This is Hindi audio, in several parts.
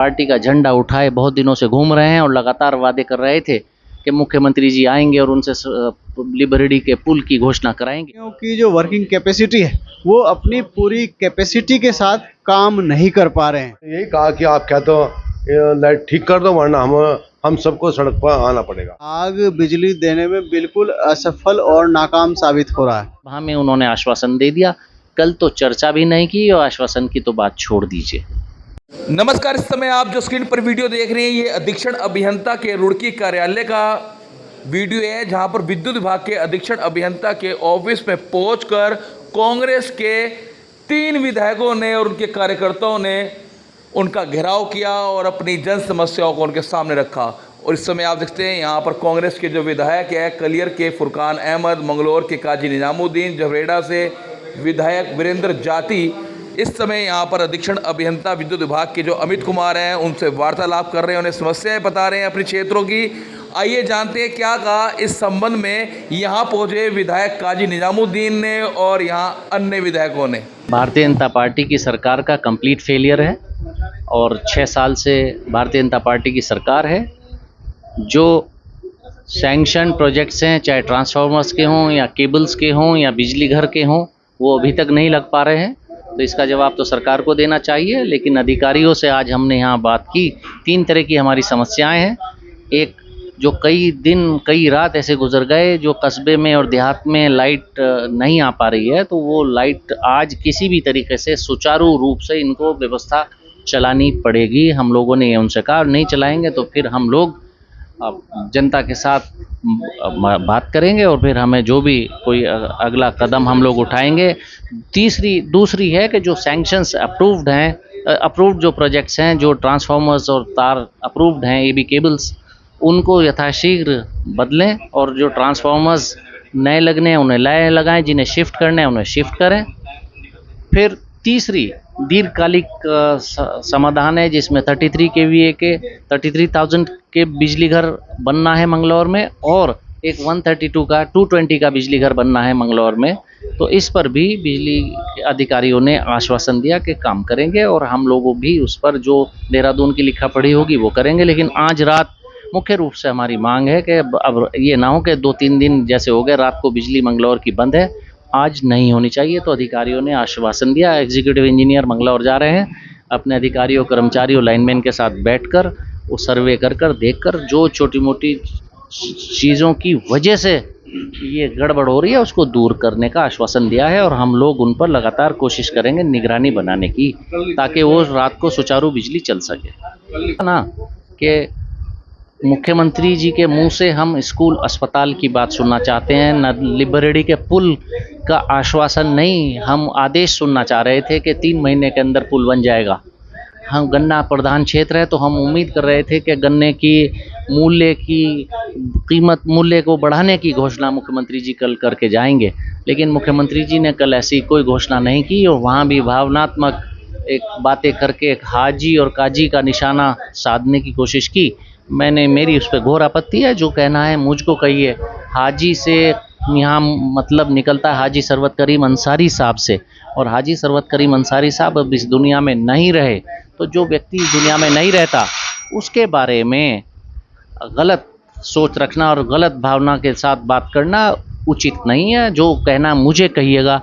पार्टी का झंडा उठाए बहुत दिनों से घूम रहे हैं और लगातार वादे कर रहे थे कि मुख्यमंत्री जी आएंगे और उनसे लिबर्टी के पुल की घोषणा कराएंगे। क्योंकि जो वर्किंग कैपेसिटी है वो अपनी पूरी कैपेसिटी के साथ काम नहीं कर पा रहे हैं। यही कहा कि आप क्या तो लाइट ठीक कर दो, वरना हम सबको सड़क पर आना पड़ेगा। आग बिजली देने में बिल्कुल असफल और नाकाम साबित हो रहा है। हमें उन्होंने आश्वासन दे दिया, कल तो चर्चा भी नहीं की और आश्वासन की तो बात छोड़ दीजिए। नमस्कार, इस समय आप जो स्क्रीन पर वीडियो देख रहे हैं ये अधीक्षण अभियंता के रुड़की कार्यालय का वीडियो है, जहां पर विद्युत विभाग के अधीक्षण अभियंता के ऑफिस में पहुंचकर कांग्रेस के 3 विधायकों ने और उनके कार्यकर्ताओं ने उनका घेराव किया और अपनी जन समस्याओं को उनके सामने रखा। और इस समय आप देखते हैं यहाँ पर कांग्रेस के जो विधायक है, कलियर के फुरकान अहमद, मंगलौर के काजी निजामुद्दीन, जवरेड़ा से विधायक वीरेंद्र जाति इस समय यहाँ पर अधीक्षण अभियंता विद्युत विभाग के जो अमित कुमार हैं उनसे वार्तालाप कर रहे हैं, उन्हें समस्याएं बता रहे हैं अपने क्षेत्रों की। आइए जानते हैं क्या कहा इस संबंध में यहाँ पहुँचे विधायक काजी निजामुद्दीन ने और यहाँ अन्य विधायकों ने। भारतीय जनता पार्टी की सरकार का कंप्लीट फेलियर है और 6 साल से भारतीय जनता पार्टी की सरकार है। जो सैंक्शन प्रोजेक्ट्स हैं, चाहे ट्रांसफार्मर्स के हों या केबल्स के हों या बिजली घर के हों, वो अभी तक नहीं लग पा रहे हैं। तो इसका जवाब तो सरकार को देना चाहिए। लेकिन अधिकारियों से आज हमने यहाँ बात की, 3 तरह की हमारी समस्याएं हैं। एक, जो कई दिन कई रात ऐसे गुजर गए जो कस्बे में और देहात में लाइट नहीं आ पा रही है, तो वो लाइट आज किसी भी तरीके से सुचारू रूप से इनको व्यवस्था चलानी पड़ेगी। हम लोगों ने उनसे कहा, नहीं चलाएंगे तो फिर हम लोग जनता के साथ बात करेंगे और फिर हमें जो भी कोई अगला कदम हम लोग उठाएंगे। दूसरी है कि जो सैंक्शंस अप्रूव्ड हैं, अप्रूव्ड जो प्रोजेक्ट्स हैं, जो ट्रांसफार्मर्स और तार अप्रूव्ड हैं, एबी केबल्स, उनको यथाशीघ्र बदलें और जो ट्रांसफार्मर्स नए लगने हैं उन्हें नए लगाएं, जिन्हें शिफ्ट करने हैं उन्हें शिफ्ट करें। फिर तीसरी दीर्घकालिक समाधान है जिसमें 33 केवीए के 33,000 के बिजली घर बनना है मंगलौर में और एक 220 का बिजली घर बनना है मंगलौर में। तो इस पर भी बिजली अधिकारियों ने आश्वासन दिया कि काम करेंगे और हम लोगों भी उस पर जो देहरादून की लिखा पढ़ी होगी वो करेंगे। लेकिन आज रात मुख्य रूप से हमारी मांग है कि अब ये ना हो कि 2-3 दिन जैसे हो गए रात को बिजली मंगलौर की बंद है, आज नहीं होनी चाहिए। तो अधिकारियों ने आश्वासन दिया। एग्जीक्यूटिव इंजीनियर मंगलौर जा रहे हैं, अपने अधिकारियों, कर्मचारियों, लाइनमैन के साथ बैठकर वो सर्वे कर देखकर जो छोटी मोटी चीज़ों की वजह से ये गड़बड़ हो रही है उसको दूर करने का आश्वासन दिया है और हम लोग उन पर लगातार कोशिश करेंगे निगरानी बनाने की, ताकि वो रात को सुचारू बिजली चल सके ना। कि मुख्यमंत्री जी के मुंह से हम स्कूल अस्पताल की बात सुनना चाहते हैं, न लिबर्टी के पुल का आश्वासन नहीं। हम आदेश सुनना चाह रहे थे कि 3 महीने के अंदर पुल बन जाएगा। हम गन्ना प्रधान क्षेत्र है तो हम उम्मीद कर रहे थे कि गन्ने की मूल्य को बढ़ाने की घोषणा मुख्यमंत्री जी कल करके जाएंगे। लेकिन मुख्यमंत्री जी ने कल ऐसी कोई घोषणा नहीं की और वहाँ भी भावनात्मक एक बातें करके एक हाजी और काजी का निशाना साधने की कोशिश की। मेरी उस पर घोर आपत्ति है। जो कहना है मुझको कहिए। हाजी से यहाँ मतलब निकलता है हाजी सरवत करीम अंसारी साहब से, और हाजी सरवत करीम अंसारी साहब अब इस दुनिया में नहीं रहे। तो जो व्यक्ति इस दुनिया में नहीं रहता उसके बारे में गलत सोच रखना और गलत भावना के साथ बात करना उचित नहीं है। जो कहना मुझे कहिएगा।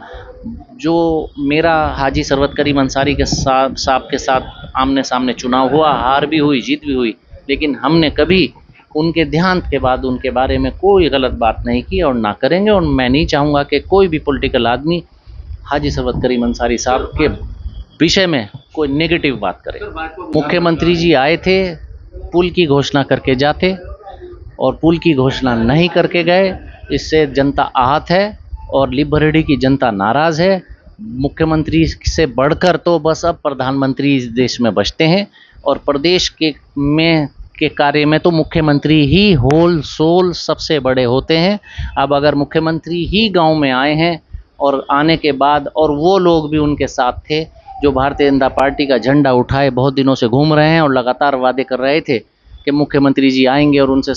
जो मेरा हाजी सरवत करीम अंसारी के साहब के साथ आमने सामने चुनाव हुआ, हार भी हुई, जीत भी हुई, लेकिन हमने कभी उनके देहांत के बाद उनके बारे में कोई गलत बात नहीं की और ना करेंगे। और मैं नहीं चाहूँगा कि कोई भी पॉलिटिकल आदमी हाजी सरवत करीम अंसारी साहब के विषय में कोई नेगेटिव बात करे। मुख्यमंत्री जी आए थे, पुल की घोषणा करके जाते और पुल की घोषणा नहीं करके गए। इससे जनता आहत है और लिबर्टी की जनता नाराज़ है। मुख्यमंत्री से बढ़कर तो बस अब प्रधानमंत्री इस देश में बचते हैं और प्रदेश के कार्य में तो मुख्यमंत्री ही होल सोल सबसे बड़े होते हैं। अब अगर मुख्यमंत्री ही गांव में आए हैं और आने के बाद और वो लोग भी उनके साथ थे जो भारतीय जनता पार्टी का झंडा उठाए बहुत दिनों से घूम रहे हैं और लगातार वादे कर रहे थे कि मुख्यमंत्री जी आएंगे और उनसे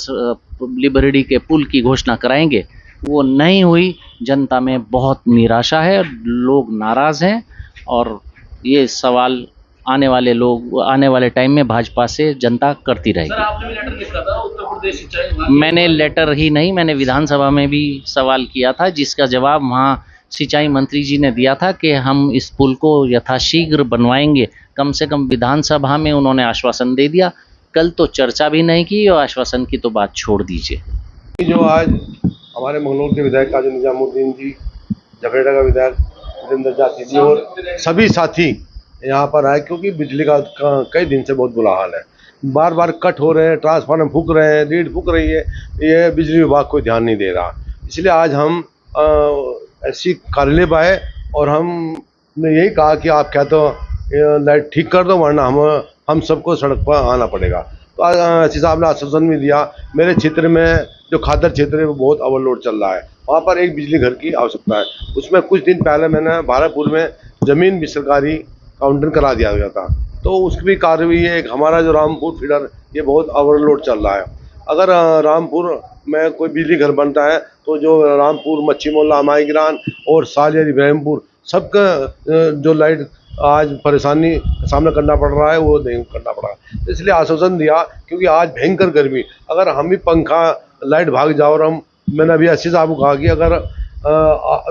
लिबर्टी के पुल की घोषणा कराएंगे, वो नहीं हुई। जनता में बहुत निराशा है, लोग नाराज़ हैं और ये सवाल आने वाले टाइम में भाजपा से जनता करती रहेगी। आपने भी लेटर लिखा था उत्तर प्रदेश सिंचाई विभाग मैंने लेटर ही नहीं, मैंने विधानसभा में भी सवाल किया था, जिसका जवाब वहाँ सिंचाई मंत्री जी ने दिया था कि हम इस पुल को यथाशीघ्र बनवाएंगे। कम से कम विधानसभा में उन्होंने आश्वासन दे दिया। कल तो चर्चा भी नहीं की और आश्वासन की तो बात छोड़ दीजिए। जो आज हमारे मंगलौर के विधायक काजी निजामुद्दीन जी, झबरेड़ा का विधायक वीरेंद्र जाती जी और सभी साथी यहाँ पर आए, क्योंकि बिजली का कई दिन से बहुत बुरा हाल है। बार बार कट हो रहे हैं, ट्रांसफार्मर फूक रहे हैं, लीड फूक रही है, ये बिजली विभाग कोई ध्यान नहीं दे रहा। इसलिए आज हम ऐसी कार्यालय पर आए और हमने यही कहा कि आप क्या तो लाइट ठीक कर दो, वरना हम सबको सड़क पर आना पड़ेगा। तो एससी साहब ने आश्वासन भी दिया। मेरे क्षेत्र में जो खादर क्षेत्र है वो बहुत ओवरलोड चल रहा है, वहाँ पर एक बिजली घर की आवश्यकता है। उसमें कुछ दिन पहले मैंने भारतपुर में ज़मीन भी सरकारी काउंटर करा दिया गया था, तो उसकी भी कार्रवाई है। एक हमारा जो रामपुर फीडर, ये बहुत ओवरलोड चल रहा है। अगर रामपुर में कोई बिजली घर बनता है तो जो रामपुर, मच्छी मोहल्ला, माईगिरान और सालियर इब्राहिमपुर सबका जो लाइट आज परेशानी का सामना करना पड़ रहा है वो नहीं करना पड़ा। तो इसलिए आश्वासन दिया, क्योंकि आज भयंकर गर्मी, अगर हम भी पंखा लाइट भाग जाओ और मैंने अभी एससी साहब को कहा कि अगर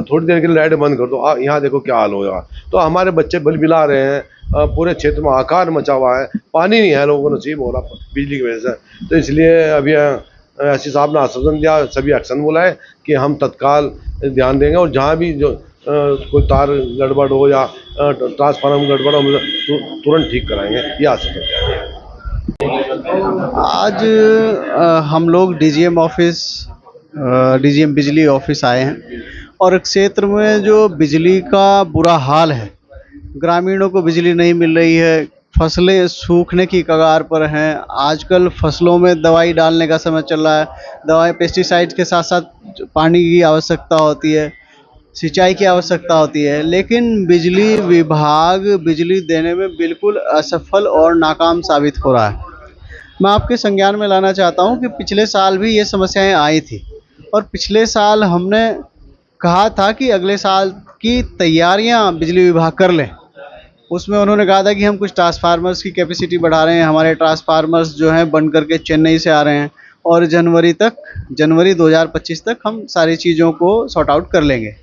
थोड़ी देर के लिए लाइट बंद कर दो, यहाँ देखो क्या हाल होगा। तो हमारे बच्चे बिलबिला रहे हैं, पूरे क्षेत्र में आकार मचा हुआ है, पानी नहीं है लोगों को नसीब हो रहा बिजली की वजह से। तो इसलिए अभी एससी साहब ने आश्वासन दिया, सभी एक्शन बोला है कि हम तत्काल ध्यान देंगे और जहाँ भी जो कोई तार गड़बड़ हो या ट्रांसफार्मर गड़बड़ हो, तुरंत ठीक कराएंगे, ये आश्वासन दिया। आज हम लोग डीजीएम ऑफिस, डीजीएम बिजली ऑफिस आए हैं और क्षेत्र में जो बिजली का बुरा हाल है, ग्रामीणों को बिजली नहीं मिल रही है, फसलें सूखने की कगार पर हैं। आजकल फसलों में दवाई डालने का समय चल रहा है, दवाई पेस्टिसाइड के साथ साथ पानी की आवश्यकता होती है, सिंचाई की आवश्यकता होती है, लेकिन बिजली विभाग बिजली देने में बिल्कुल असफल और नाकाम साबित हो रहा है। मैं आपके संज्ञान में लाना चाहता हूं कि पिछले साल भी ये समस्याएं आई थी और पिछले साल हमने कहा था कि अगले साल की तैयारियां बिजली विभाग कर लें। उसमें उन्होंने कहा था कि हम कुछ ट्रांसफार्मर्स की कैपेसिटी बढ़ा रहे हैं, हमारे ट्रांसफार्मर्स जो हैं बन करके चेन्नई से आ रहे हैं और जनवरी 2025 तक हम सारी चीज़ों को सॉर्ट आउट कर लेंगे।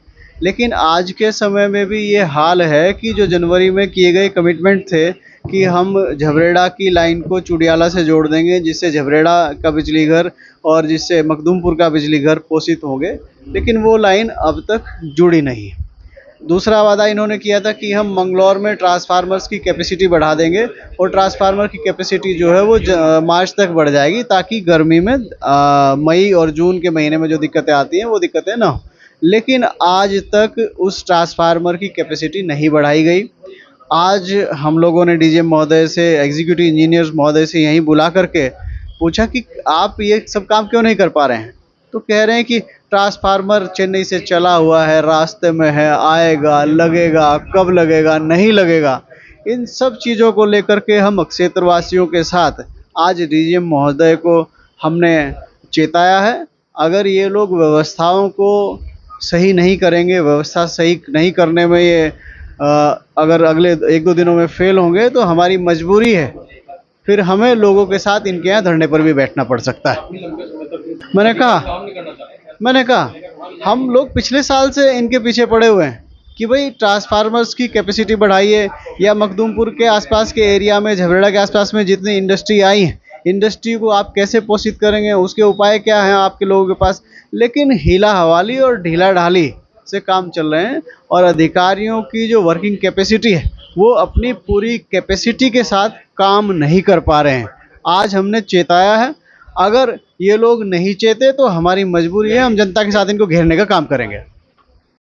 लेकिन आज के समय में भी ये हाल है कि जो जनवरी में किए गए कमिटमेंट थे कि हम झबरेड़ा की लाइन को चुडियाला से जोड़ देंगे, जिससे झबरेड़ा का बिजली घर और जिससे मखदूमपुर का बिजली घर पोषित होंगे, लेकिन वो लाइन अब तक जुड़ी नहीं। दूसरा वादा इन्होंने किया था कि हम मंगलौर में ट्रांसफार्मर्स की कैपेसिटी बढ़ा देंगे और ट्रांसफार्मर की कैपेसिटी जो है वो मार्च तक बढ़ जाएगी, ताकि गर्मी में मई और जून के महीने में जो दिक्कतें आती हैं वो दिक्कतें ना हो। लेकिन आज तक उस ट्रांसफार्मर की कैपेसिटी नहीं बढ़ाई गई। आज हम लोगों ने डीजीएम महोदय से, एग्जीक्यूटिव इंजीनियर्स महोदय से यहीं बुला करके पूछा कि आप ये सब काम क्यों नहीं कर पा रहे हैं। तो कह रहे हैं कि ट्रांसफार्मर चेन्नई से चला हुआ है, रास्ते में है, आएगा, लगेगा, कब लगेगा, नहीं लगेगा। इन सब चीज़ों को लेकर के हम क्षेत्रवासियों के साथ आज डीजीएम महोदय को हमने चेताया है। अगर ये लोग व्यवस्थाओं को सही नहीं करेंगे, व्यवस्था सही नहीं करने में ये अगर अगले 1-2 दिनों में फेल होंगे तो हमारी मजबूरी है, फिर हमें लोगों के साथ इनके यहाँ धरने पर भी बैठना पड़ सकता है। मैंने कहा हम लोग पिछले साल से इनके पीछे पड़े हुए हैं कि भाई ट्रांसफार्मर्स की कैपेसिटी बढ़ाइए, या मखदूमपुर के आसपास के एरिया में, झबरेड़ा के आसपास में जितनी इंडस्ट्री आई है, इंडस्ट्री को आप कैसे पोषित करेंगे, उसके उपाय क्या हैं आपके लोगों के पास। लेकिन हीला हवाली और ढीला ढाली से काम चल रहे हैं और अधिकारियों की जो वर्किंग कैपेसिटी है वो अपनी पूरी कैपेसिटी के साथ काम नहीं कर पा रहे हैं। आज हमने चेताया है, अगर ये लोग नहीं चेते तो हमारी मजबूरी है, हम जनता के साथ इनको घेरने का काम करेंगे।